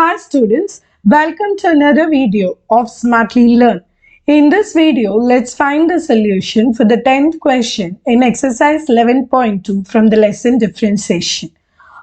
Hi students, welcome to another video of Smartly Learn. In this video, let's find the solution for the 10th question in exercise 11.2 from the lesson Differentiation.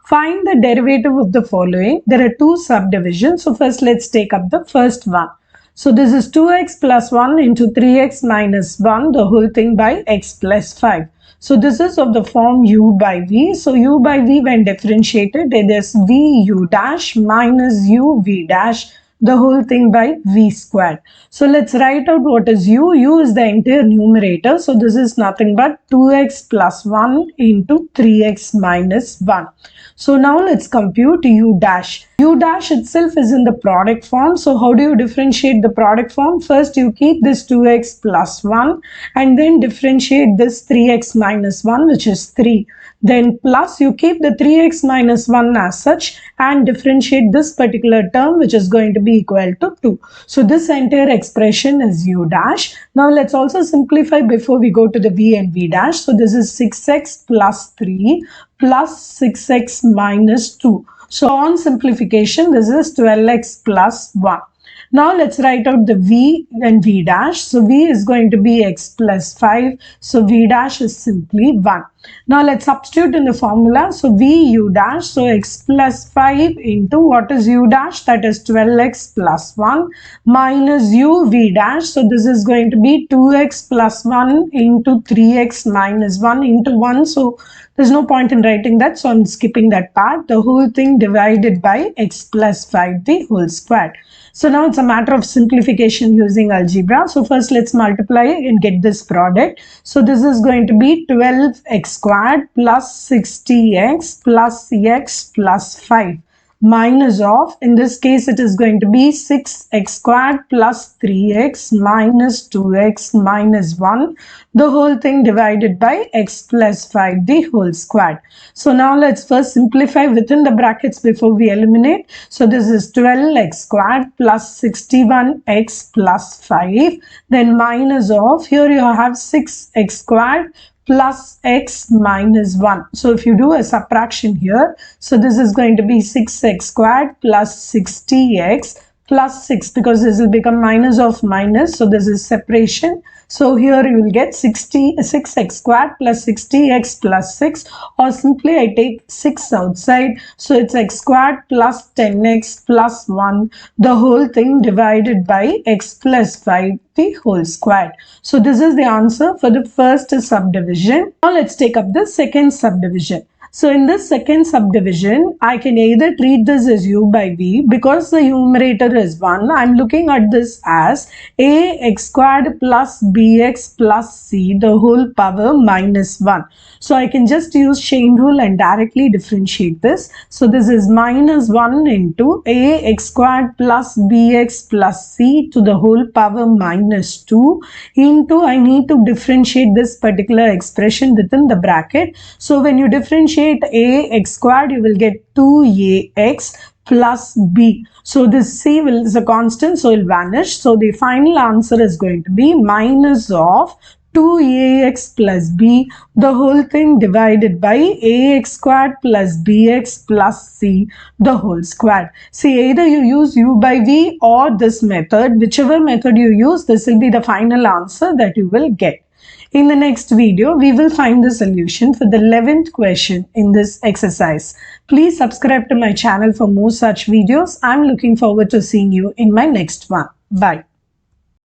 Find the derivative of the following. There are two subdivisions. So first let's take up the first one. So this is 2x plus 1 into 3x minus 1, the whole thing by x plus 5. So this is of the form u by v. So u by v when differentiated, it is v u dash minus u v dash, the whole thing by v squared. So let's write out what is u. U is the entire numerator. So this is nothing but 2x plus 1 into 3x minus 1. So now let's compute u dash. U dash itself is in the product form. So how do you differentiate the product form? First you keep this 2x plus 1 and then differentiate this 3x minus 1, which is 3. Then plus you keep the 3x minus 1 as such and differentiate this particular term, which is going to be equal to 2. So this entire expression is u dash. Now let's also simplify before we go to the v and v dash. So this is 6x plus 3 plus 6x minus 2. So on simplification, this is 12x plus 1. Now let's write out the v and v dash. So v is going to be x plus 5. So v dash is simply 1. Now let's substitute in the formula. So v u dash. So x plus 5 into what is u dash? That is 12x plus 1 minus u v dash. So this is going to be 2x plus 1 into 3x minus 1 into 1. So there's no point in writing that. So I'm skipping that part. The whole thing divided by x plus 5 the whole squared. So now it's a matter of simplification using algebra. So first let's multiply and get this product. So this is going to be 12x squared plus 60x plus x plus 5 minus of, in this case it is going to be 6x squared plus 3x minus 2x minus 1, the whole thing divided by x plus 5 the whole squared. So now let's first simplify within the brackets before we eliminate. So this is 12x squared plus 61x plus 5, then minus of, here you have 6x squared plus x minus 1. So if you do a subtraction here, so this is going to be 6x squared plus 60x plus 6, because this will become minus of minus. So this is separation. So here you will get 6x squared plus 60x plus 6, or simply I take 6 outside. So it's x squared plus 10x plus 1, the whole thing divided by x plus 5 the whole squared. So this is the answer for the first subdivision. Now let's take up the second subdivision. So in this second subdivision, I can either treat this as u by v, because the numerator is 1. I'm looking at this as ax squared plus bx plus c, the whole power minus 1. So I can just use chain rule and directly differentiate this. So this is minus 1 into ax squared plus bx plus c to the whole power minus 2 into, I need to differentiate this particular expression within the bracket. So when you differentiate ax squared, you will get 2ax plus b. So this c is a constant, so it will vanish. So the final answer is going to be minus of 2ax plus b, the whole thing divided by ax squared plus bx plus c, the whole squared. See, either you use u by v or this method. Whichever method you use, this will be the final answer that you will get. In the next video, we will find the solution for the 11th question in this exercise. Please subscribe to my channel for more such videos. I'm looking forward to seeing you in my next one. Bye.